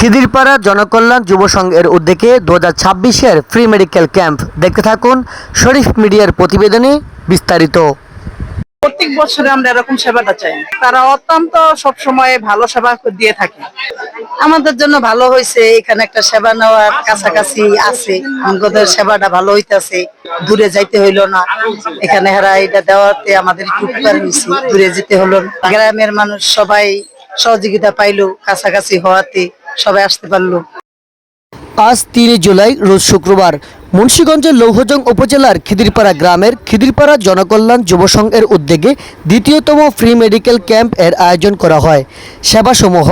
খিদিরপাড়া জনকল্যাণ যুব সংঘের উদ্যোগে 2026-এর ফ্রি মেডিকেল ক্যাম্প দেখতে থাকুন শরীফ মিডিয়ার প্রতিবেদনে বিস্তারিত। প্রত্যেক বছরে আমরা এরকম সেবাটা চাই। তারা অত্যন্ত সবসময় ভালো সেবা দিয়ে থাকে। আমাদের জন্য ভালো হয়েছে, এখানে একটা সেবা নেওয়ার কাছাকাছি আছে, আমাদের সেবাটা ভালো হইতেছে, দূরে যাইতে হইলো না। এখানে হেরা এটা দেওয়াতে আমাদের একটু উপকার হয়েছে, দূরে যেতে হলো না। গ্রামের মানুষ সবাই সহযোগিতা পাইলো, কাছাকাছি হওয়াতে সবাই আসতে পারলো। আজ 3 জুলাই রোজ শুক্রবার মুন্সিগঞ্জের লৌহজং উপজেলার খিদিরপাড়া গ্রামের খিদিরপাড়া জনকল্যাণ যুব সংঘের উদ্যোগে দ্বিতীয়তম ফ্রি মেডিকেল ক্যাম্প এর আয়োজন করা হয়। সেবাসমূহ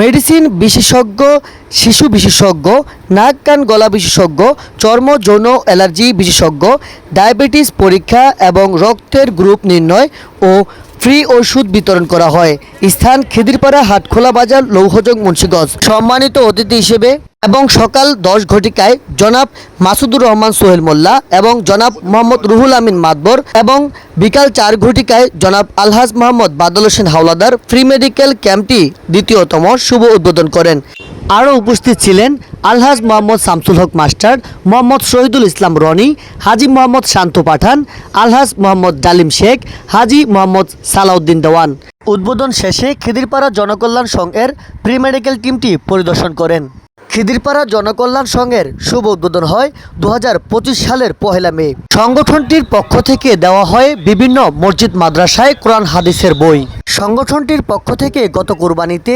মেডিসিন বিশেষজ্ঞ, শিশু বিশেষজ্ঞ, নাক কান গলা বিশেষজ্ঞ, চর্ম যৌন অ্যালার্জি বিশেষজ্ঞ, ডায়াবেটিস পরীক্ষা এবং রক্তের গ্রুপ নির্ণয় ও ফ্রি ওষুধ বিতরণ করা হয়। স্থান খিদিরপাড়া হাটখোলা বাজার, লৌহজং, মুন্সিগঞ্জ। সম্মানিত অতিথি হিসেবে এবং সকাল 10 ঘটিকায় জনাব মাসুদুর রহমান সোহেল মোল্লা এবং জনাব মোহাম্মদ রুহুল আমিন মাতবর এবং বিকাল 4 ঘটিকায় জনাব আলহাজ মোহাম্মদ বাদল হোসেন হাওলাদার ফ্রি মেডিকেল ক্যাম্পটি দ্বিতীয়তম শুভ উদ্বোধন করেন। আরও উপস্থিত ছিলেন আলহাজ মোহাম্মদ শামসুল হক মাস্টার, মোহাম্মদ শহীদুল ইসলাম রনি, হাজি মোহাম্মদ শান্ত পাঠান, আলহাজ মোহাম্মদ ডালিম শেখ, হাজি মোহাম্মদ সালাউদ্দিন দেওয়ান। উদ্বোধন শেষে খিদিরপাড়া জনকল্যাণ সংঘের প্রি মেডিকেল টিমটি পরিদর্শন করেন। খিদিরপাড়া জনকল্যাণ সংঘের শুভ উদ্বোধন হয় 2025 সালের 1 মে। সংগঠনটির পক্ষ থেকে দেওয়া হয় বিভিন্ন মসজিদ মাদ্রাসায় কোরআন হাদিসের বই। সংগঠনটির পক্ষ থেকে গত কোরবানিতে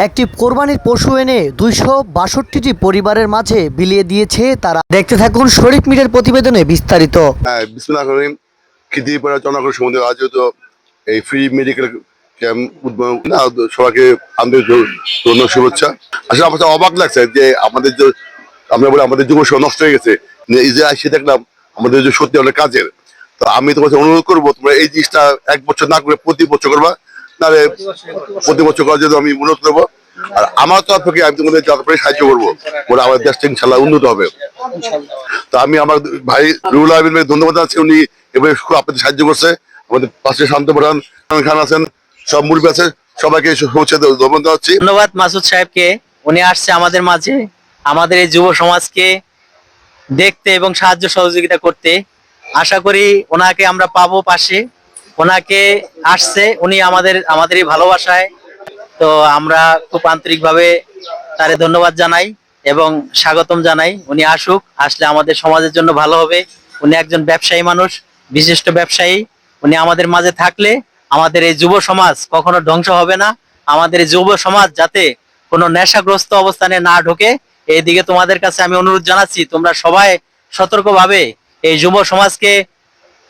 একটি কোরবানির পশু এনে 262টি পরিবারের মাঝে বিলিয়ে দিয়েছে তারা। দেখতে থাকুন শরীফ মিডিয়ার প্রতিবেদনে বিস্তারিত। বিসমিল্লাহির রহমানির রহিম। খিদিরপাড়া জনগণ সম্বন্ধে আয়োজিত এই ফ্রি মেডিকেল ক্যাম্প উদ্বোধন সবাইকে আন্তরিক ধন্যবাদ, শুভেচ্ছা। আসলে আমার অবাক লাগছে যে আমাদের যে আমরা বলি আমাদের যুব সমাজ নষ্ট হয়ে গেছে, এই যে এসে দেখলাম আমাদের যে সত্যি অনেক কাজের। তো আমি তোমার অনুরোধ করবো তোমরা এই জিনিসটা 1 বছর না করে প্রতি বছর করবা, নাহলে প্রতি বছর করার জন্য আমি অনুরোধ করবো। আর আমার তরফ থেকে আমি তোমাদের যতটা সাহায্য করবো, ওরা আমাদের দেশটা ইনশাল্লাহ উন্নত হবে। তো আমি আমার ভাই রুহুল আমিন ভাই ধন্যবাদ জানাচ্ছি, উনি এবারে খুব আপনাদের সাহায্য করছে। আমাদের পাশে শান্ত প্রধান খান আছেন, সব মুরব্বী আছে, সবাইকে ধন্যবাদ জানাচ্ছি। ধন্যবাদ মাসুদ সাহেবকে, উনি আসছে আমাদের মাঝে আমাদের এই যুব সমাজকে দেখতে এবং সাহায্য সহযোগিতা করতে। আশা করি ওনাকে আমরা পাবো পাশে। ওনাকে আসছে, উনি আমাদের এই ভালোবাসায়, তো আমরা খুব আন্তরিকভাবে তারে ধন্যবাদ জানাই এবং স্বাগতম জানাই। উনি আসুক, আসলে আমাদের সমাজের জন্য ভালো হবে। উনি একজন ব্যবসায়ী মানুষ, বিশিষ্ট ব্যবসায়ী। উনি আমাদের মাঝে থাকলে আমাদের এই যুব সমাজ কখনো ধ্বংস হবে না। আমাদের এই যুব সমাজ যাতে কোনো নেশাগ্রস্ত অবস্থানে না ঢোকে, এইদিকে তোমাদের কাছে আমি অনুরোধ জানাচ্ছি, তোমরা সবাই সতর্কভাবে এই যুব সমাজকে,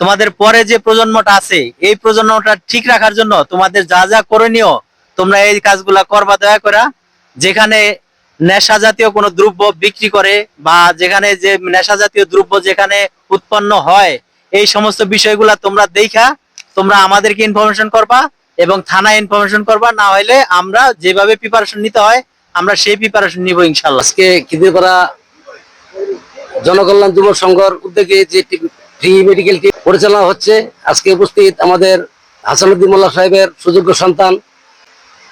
তোমাদের পরে যে প্রজন্মটা আছে এই প্রজন্মটা ঠিক রাখার জন্য তোমাদের যা যা করণীয় তোমরা এই কাজগুলা করবা দয়া করে। যেখানে নেশা জাতীয় কোনো দ্রব্য বিক্রি করে বা যেখানে যে নেশা জাতীয় দ্রব্য যেখানে উৎপন্ন হয়, এই সমস্ত বিষয়গুলা তোমরা দেখা তোমরা আমাদেরকে ইনফরমেশন করবা এবং থানায় ইনফরমেশন করবা। না হলে আমরা যেভাবে প্রিপারেশন নিতে হয় আমরা সেই প্রিপারেশন নিব ইনশাল্লাহ। আজকে খিদিরপাড়া জনকল্যাণ যুব সংঘর উদ্যোগে যে ফ্রি মেডিকেল টিম পরিচালনা হচ্ছে, আজকে উপস্থিত আমাদের হাসানুদ্দিন মোল্লা সাহেবের সুযোগ্য সন্তান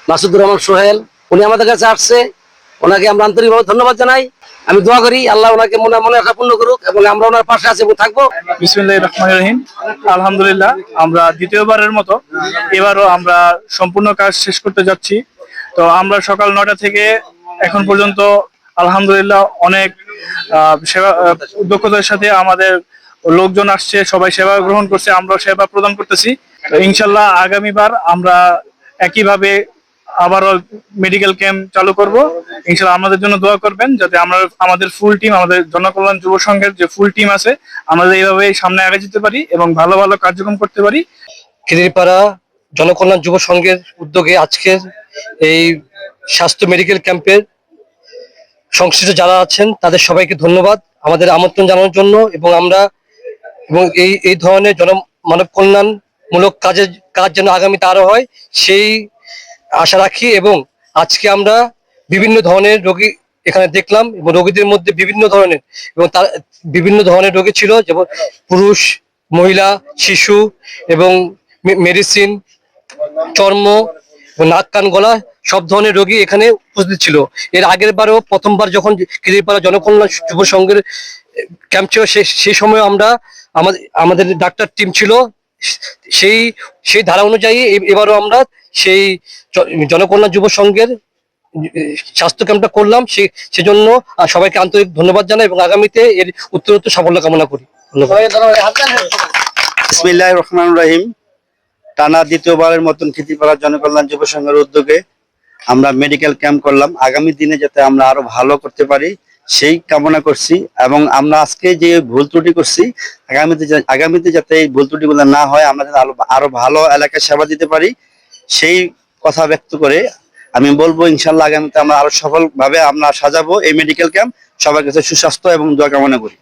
মাসুদুর রহমান সোহেল। উনি আমাদের কাছে আসছে, ওনাকে আমরা আন্তরিকভাবে ধন্যবাদ জানাই। আমি দোয়া করি আল্লাহ ওনাকে মনে আশা পূর্ণ করুক এবং আমরা ওনার পাশে আছি এবং থাকবো। বিসমিল্লাহির রহমানির রহিম। আলহামদুলিল্লাহ, আমরা দ্বিতীয়বারের মতো এবারও আমরা সম্পূর্ণ কাজ শেষ করতে যাচ্ছি। তো আমরা সকাল 9টা থেকে এখন পর্যন্ত আলহামদুলিল্লাহ অনেক সেবা দক্ষতার সাথে আমাদের লোকজন আসছে, সবাই সেবা গ্রহণ করছে, আমরা সেবা প্রদান করতেছি। ইনশাল্লাহ আগামীবার আমরা একইভাবে আবারও মেডিকেল ক্যাম্প চালু করব। ইনশাআল্লাহ আমাদের জন্য দোয়া করবেন, যাতে আমরা আমাদের ফুল টিম, আমাদের জনকল্যাণ যুব সংঘের যে ফুল টিম আছে, আমরা এইভাবে সামনে আগে যেতে পারি এবং ভালো ভালো কার্যক্রম করতে পারি। খিদিরপাড়া জনকল্যাণ যুব সংঘের উদ্যোগে আজকের এই স্বাস্থ্য মেডিকেল ক্যাম্পের সংশ্লিষ্ট যারা আছেন তাদের সবাইকে ধন্যবাদ আমাদের আমন্ত্রণ জানানোর জন্য। এবং আমরা এই ধরনের মানব কল্যাণমূলক কাজ যেন আগামীতে আরো হয় সেই আশা রাখি। এবং আজকে আমরা বিভিন্ন ধরনের রোগী এখানে দেখলাম এবং রোগীদের মধ্যে বিভিন্ন ধরনের রোগী ছিল, যেমন পুরুষ, মহিলা, শিশু এবং মেডিসিন, চর্ম নাক কান গলা সব ধরনের রোগী এখানে উপস্থিত ছিল। এর আগের বারও প্রথমবার যখন খিদিরপাড়া জনকল্যাণ যুব সংঘের ক্যাম্প ছিল সেই সময় আমরা আমাদের ডাক্তার টিম ছিল, সেই সেই ধারা অনুযায়ী এবারও আমরা সেই জনকল্যাণ যুব সংঘের স্বাস্থ্য ক্যাম্পটা করলাম। সেজন্য সবাইকে আন্তরিক ধন্যবাদ জানাই এবং আগামীতে এর উত্তরোত্তর সাফল্য কামনা করি। ধন্যবাদ। বিসমিল্লাহির রহমানির রহিম। টানা দ্বিতীয়বারের মতন খিদিরপাড়া জনকল্যাণ যুব সংঘের উদ্যোগে আমরা মেডিকেল ক্যাম্প করলাম। আগামী দিনে যাতে আমরা আরো ভালো করতে পারি সেই কামনা করছি, এবং আমরা আজকে যে ভুল ত্রুটি করছি আগামীতে যাতে এই ভুল ত্রুটিগুলো না হয়, আমরা যাতে আরো ভালো এলাকায় সেবা দিতে পারি সেই কথা ব্যক্ত করে আমি বলবো ইনশাল্লাহ আগামীতে আমরা আরো সফলভাবে আমরা সাজাবো এই মেডিকেল ক্যাম্প। সবার কাছে সুস্বাস্থ্য এবং দোয়া কামনা করি।